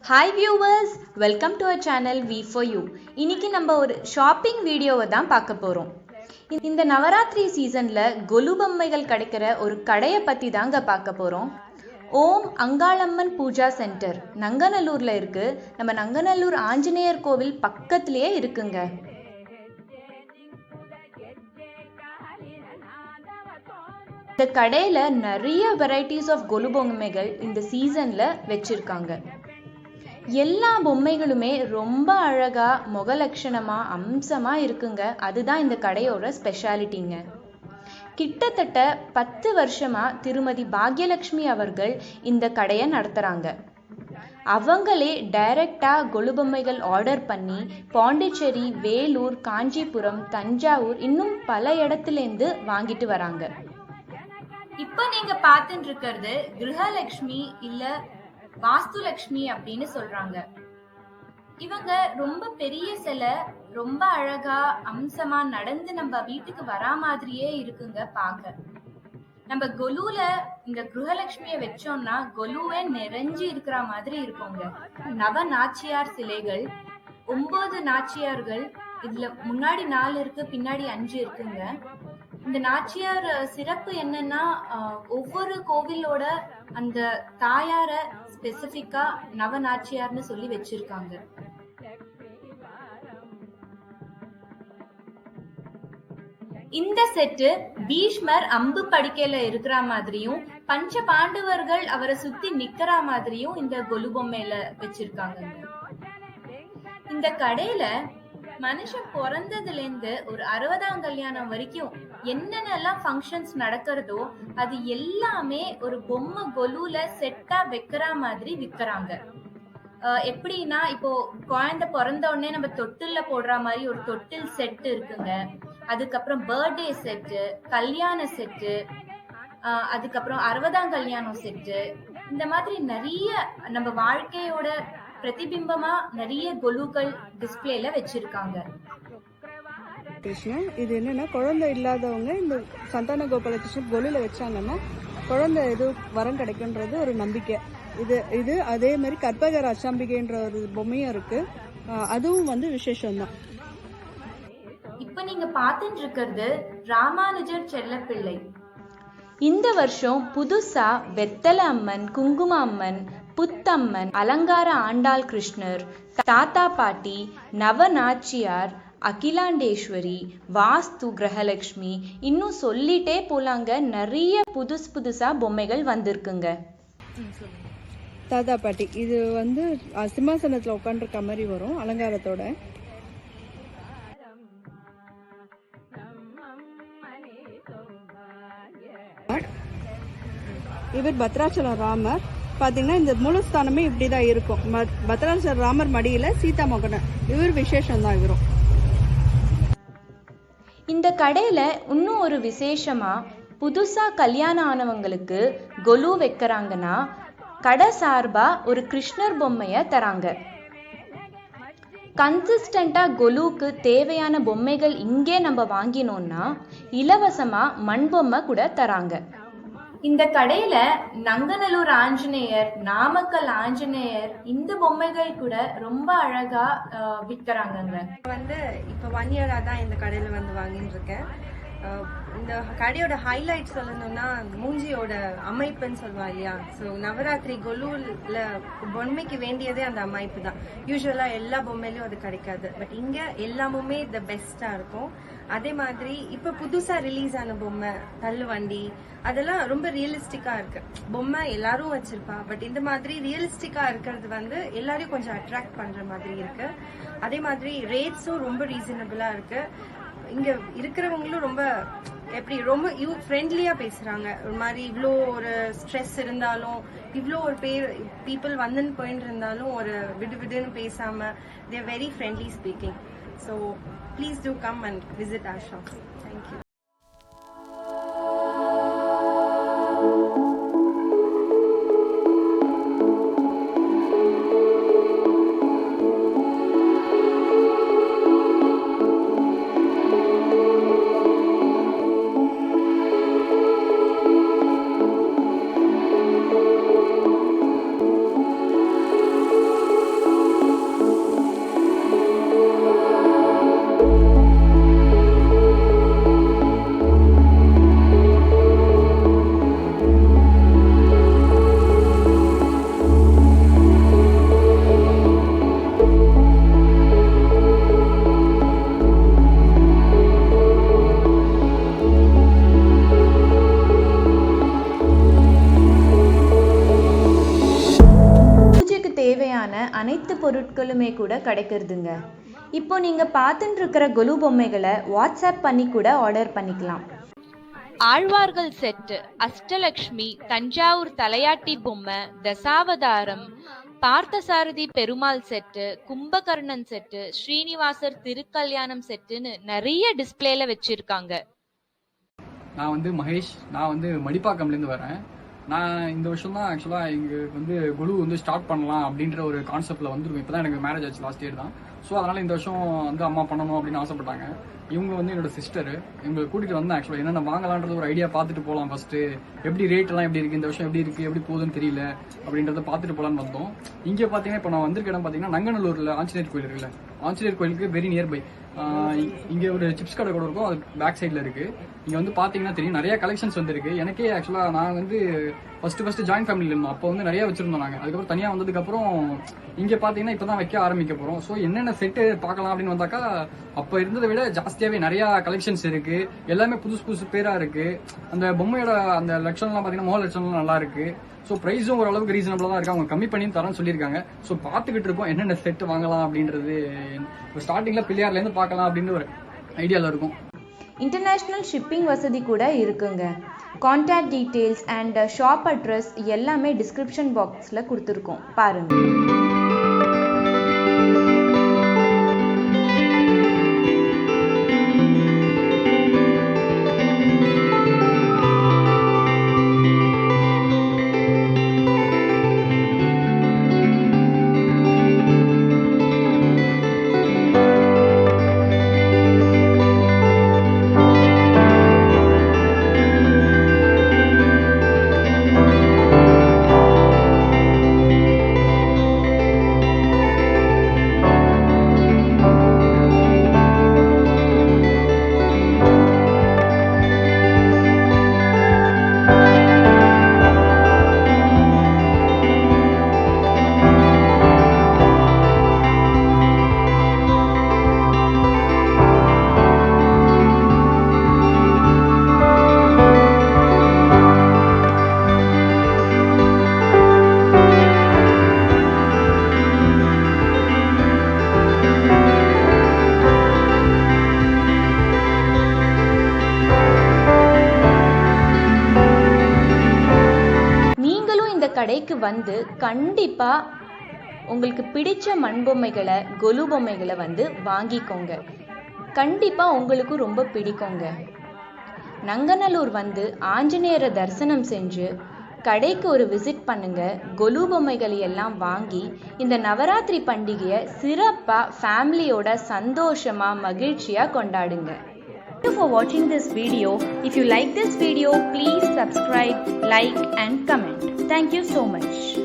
Hi viewers, welcome to our channel V for you. இன்னைக்கு நம்ம ஒரு ஷாப்பிங் வீடியோவை தான் பார்க்க போகிறோம். இந்த நவராத்திரி சீசனில் கொலு பொம்மைகள் கிடைக்கிற ஒரு கடையை பற்றி தாங்க பார்க்க போகிறோம். ஓம் அங்காளம்மன் பூஜா சென்டர் நங்கநல்லூரில் இருக்குது. நம்ம நங்கநல்லூர் ஆஞ்சநேயர் கோவில் பக்கத்துலேயே இருக்குங்க. இந்த கடையில் நிறைய வெரைட்டிஸ் ஆஃப் கொலு பொம்மைகள் இந்த சீசனில் வச்சுருக்காங்க. எல்லா பொம்மைகளுமே ரொம்ப அழகா முகலட்சணமா அம்சமா இருக்குங்க. அதுதான் இந்த கடையோட ஸ்பெஷாலிட்டிங்க. கிட்டத்தட்ட 10 வருஷமா திருமதி பாக்யலட்சுமி அவர்கள் இந்த கடையை நடத்துறாங்க. அவங்களே டைரக்டா கொலு பொம்மைகள் ஆர்டர் பண்ணி பாண்டிச்சேரி, வேலூர், காஞ்சிபுரம், தஞ்சாவூர் இன்னும் பல இடத்துலேருந்து வாங்கிட்டு வராங்க. இப்போ நீங்க பார்த்துட்டு இருக்கிறது கிரகலட்சுமி இல்ல வாஸ்துலட்சுமி அப்படின்னு சொல்றாங்க. இவங்க ரொம்ப பெரிய சிலை, ரொம்ப அழகா அம்சமா நடந்து நம்ம வீட்டுக்கு வரா மாதிரியே இருக்குங்க பார்க்க. நம்ம கொலுல இந்த கிரகலட்சுமிய வச்சோம்னா கொலுவே நிறைஞ்சு இருக்கிற மாதிரி இருக்குங்க. நவ நாச்சியார் சிலைகள், 9 நாச்சியார்கள், இதுல முன்னாடி 4 இருக்கு, பின்னாடி 5 இருக்குங்க. இந்த நாச்சியார் சிறப்பு என்னன்னா, ஒவ்வொரு கோவிலோட அந்த தாயார ஸ்பெசிபிக்கா நவ நாச்சியார்னு சொல்லி வச்சிருக்காங்க. இந்த செட்டு பீஷ்மர் அம்பு படுக்கையில இருக்கிற மாதிரியும், பஞ்ச பாண்டவர்கள் அவரை சுத்தி நிக்கிற மாதிரியும் இந்த கொலு பொம்மையில வச்சிருக்காங்க. இந்த கடையில மனுஷன் பிறந்ததுல இருந்து ஒரு 60ஆம் கல்யாணம் வரைக்கும் என்னென்னலாம் ஃபங்க்ஷன்ஸ் நடக்கிறதோ அது எல்லாமே ஒரு பொம்மை கொலுல செட்டா வைக்கிற மாதிரி விற்கிறாங்க. எப்படின்னா, இப்போ குழந்தை பிறந்த உடனே நம்ம தொட்டில்ல போடுற மாதிரி ஒரு தொட்டில் செட்டு இருக்குங்க. அதுக்கப்புறம் பர்த்டே செட்டு, கல்யாண செட்டு, அதுக்கப்புறம் 60ஆம் கல்யாணம் செட்டு, இந்த மாதிரி நிறைய நம்ம வாழ்க்கையோட பிரதிபிம்பமா நிறைய கொலுக்கள் டிஸ்பிளேல வச்சிருக்காங்க. கிருஷ்ணன் இது என்னன்னா, குழந்தை இல்லாதவங்க இந்த சந்தான கோபால கிருஷ்ணன் கொலுல வச்சாங்கன்னா குழந்தை எது வரம் கிடைக்குன்றது ஒரு நம்பிக்கை. இது அதே மாதிரி கற்பகர அச்சாம்பிகைன்ற ஒரு பொம்மையும் இருக்கு. அதுவும் விசேஷம் தான். இப்ப நீங்க பார்த்துட்டு இருக்கிறது ராமானுஜர் செல்லப்பிள்ளை. இந்த வருஷம் புதுசா வெத்தலை அம்மன், குங்கும அம்மன், புத்தம்மன், அலங்கார ஆண்டாள் கிருஷ்ணர், தாத்தா பாட்டி, நவநாச்சியார், அகிலாண்டேஸ்வரி, வாஸ்து, கிரகலட்சுமி, இன்னும் சொல்லிட்டே போலாங்க. நிறைய புதுசா பொம்மைகள் வந்திருக்குங்க. தாத்தா பாட்டி இது சிம்மாசனத்துல உட்காந்துருக்க மாதிரி வரும் அலங்காரத்தோட. இவர் பத்ராச்சலம் ராமர். பாத்தீங்கன்னா இந்த முழு ஸ்தானமே இப்படிதான் இருக்கும். பத்ராச்சலம் ராமர் மடியில சீதா மகன். இவர் விசேஷம் தான். இவரும் இந்த கடையில இன்னும் ஒரு விசேஷமா, புதுசா கல்யாணம் ஆனவங்களுக்கு கொலு வைக்கிறாங்கன்னா கடை சார்பா ஒரு கிருஷ்ணர் பொம்மைய தராங்க. கன்சிஸ்டண்டா கொலுக்கு தேவையான பொம்மைகள் இங்கே நம்ம வாங்கினோம்னா இலவசமா மண் பொம்மை கூட தராங்க. இந்த கடையில நங்கநல்லூர் ஆஞ்சநேயர், நாமக்கல் ஆஞ்சநேயர், இந்த பொம்மைகள் கூட ரொம்ப அழகா விற்கிறாங்க. இப்ப 1 இயரா தான் இந்த கடையில வாங்கிட்டு இருக்கேன். இந்த கடையோட ஹைலைட் சொல்லணும்னா மூஞ்சியோட அமைப்புன்னு சொல்லுவா இல்லையா. ஸோ நவராத்திரி கொலுல பொம்மைக்கு வேண்டியதே அந்த அமைப்பு தான். யூஸ்வலா எல்லா பொம்மையிலும் அது கிடைக்காது. பட் இங்க எல்லாமுமே த பெஸ்டா இருக்கும். அதே மாதிரி இப்ப புதுசா ரிலீஸ் ஆன பொம்மை தள்ளுவண்டி அதெல்லாம் ரொம்ப ரியலிஸ்டிக்கா இருக்கு. பொம்மை எல்லாரும் வச்சிருப்பா, பட் இந்த மாதிரி ரியலிஸ்டிக்கா இருக்கிறது எல்லாரையும் கொஞ்சம் அட்ராக்ட் பண்ற மாதிரி இருக்கு. அதே மாதிரி ரேட்ஸும் ரொம்ப ரீசனபிளா இருக்கு. இங்க இருக்கிறவங்களும் ரொம்ப ஃப்ரெண்ட்லியா பேசுறாங்க. ஒரு மாதிரி இவ்வளோ ஒரு ஸ்ட்ரெஸ் இருந்தாலும், இவ்வளோ ஒரு பீப்புள் வந்துன்னு போயிட்டு இருந்தாலும் ஒரு விடுன்னு பேசாம they are very friendly speaking. So please do come and visit our shop. Thank you. அனைத்து பொருட்களுமே கூட கிடைக்கிறதுங்க. இப்போ நீங்க பார்த்துட்டு இருக்கிற கொலு பொம்மைகளை வாட்ஸ்அப் பண்ணி கூட ஆர்டர் பண்ணிக்கலாம். ஆழ்வார்கள் செட்டு, அஷ்டலக்ஷ்மி, தஞ்சாவூர் தலையாட்டி பொம்மை, தசாவதாரம், பார்த்தசாரதி பெருமாள் செட்டு, கும்பகர்ணன் செட்டு, ஸ்ரீனிவாசர் திருக்கல்யாணம் செட்டுன்னு நிறைய டிஸ்பிளேல வச்சிருக்காங்க. நான் வந்து மகேஷ், நான் வந்து மடிப்பாக்கம்லேருந்து வரேன். நான் இந்த வருஷம் தான் ஆக்சுவலாக எங்களுக்கு வந்து கொலு வந்து ஸ்டார்ட் பண்ணலாம் அப்படின்ற ஒரு கான்செப்டில் வந்துருக்கும். இப்போ தான் எனக்கு மேரேஜ் ஆச்சு, லாஸ்ட் இயர் தான். ஸோ அதனால் இந்த வருஷம் வந்து அம்மா பண்ணணும் அப்படின்னு ஆசைப்பட்டாங்க. இவங்க வந்து என்னோட சிஸ்டர், இவங்களை கூட்டிகிட்டு வந்தேன். ஆக்சுவலாக என்னென்ன வாங்கலான்றது ஒரு ஐடியா பார்த்துட்டு போகலாம் ஃபர்ஸ்ட்டு. எப்படி ரேட்டெல்லாம் எப்படி இருக்குது, இந்த வருஷம் எப்படி இருக்குது, எப்படி போகுதுன்னு தெரியல அப்படின்றத பார்த்துட்டு போகலான்னு வந்தோம். இங்கே பார்த்தீங்கன்னா இப்போ நான் வந்திருக்க இடம் பார்த்தீங்கன்னா நங்கநல்லூரில் ஆஞ்சநேயர் கோயில் இருக்குல்ல, ஆஞ்சநேயர் கோயிலுக்கு வெரி நியர்பை. இங்கே ஒரு சிப்ஸ் கடை கூட இருக்கும், அது பேக் சைடில் இருக்குது. இங்கே வந்து பார்த்தீங்கன்னா தெரியும் நிறைய கலெக்ஷன்ஸ் வந்துருக்கு. எனக்கே ஆக்சுவலாக நான் வந்து ஃபர்ஸ்ட் ஜாயின்ட் ஃபேமிலியில் இருந்தோம், அப்போ வந்து நிறைய வச்சிருந்தோம் நாங்கள். அதுக்கப்புறம் தனியாக வந்ததுக்கப்புறம் இங்கே பார்த்தீங்கன்னா இப்போ தான் வைக்க ஆரம்பிக்க போகிறோம். ஸோ என்னென்ன செட்டு பார்க்கலாம் அப்படின்னு வந்தாக்கா அப்போ இருந்ததை விட ஜாஸ்தியாகவே நிறையா கலெக்ஷன்ஸ் இருக்குது. எல்லாமே புதுசு பேராக இருக்குது. அந்த பொம்மையோட அந்த லட்சணம்லாம் பார்த்தீங்கன்னா முக லட்சணம்லாம் நல்லா இருக்குது. ஸோ ப்ரைஸும் ஓரளவுக்கு ரீசனபிளாக தான் இருக்குது. அவங்க கம்மி பண்ணி தரேன்னு சொல்லியிருக்காங்க. ஸோ பார்த்துக்கிட்டு இருக்கோம் என்னென்ன செட்டு வாங்கலாம் அப்படின்றது. இப்போ ஸ்டார்டிங்கில் பிள்ளையார்லேருந்து பார்க்கலாம் அப்படின்னு ஒரு ஐடியாவில் இருக்கும். இன்டர்நேஷ்னல் ஷிப்பிங் வசதி கூட இருக்குங்க. Contact details and shop address எல்லாமே டிஸ்கிரிப்ஷன் பாக்ஸில் கொடுத்துருக்கோம், பாருங்கள். கடைக்கு வந்து கண்டிப்பா உங்களுக்கு பிடிச்ச மண்பொம்மைகளை, கொலு பொம்மைகளை வந்து வாங்கிக்கோங்க. கண்டிப்பா உங்களுக்கு ரொம்ப பிடிக்குங்க. நங்கநல்லூர் வந்து ஆஞ்சநேயரை தரிசனம் செஞ்சு கடைக்கு ஒரு விசிட் பண்ணுங்க. கொலு பொம்மைகளை எல்லாம் வாங்கி இந்த நவராத்திரி பண்டிகையை சிறப்பா ஃபேமிலியோட சந்தோஷமா மகிழ்ச்சியா கொண்டாடுங்க. Thank you for watching this video. If you like this video, please subscribe, like and comment. Thank you so much.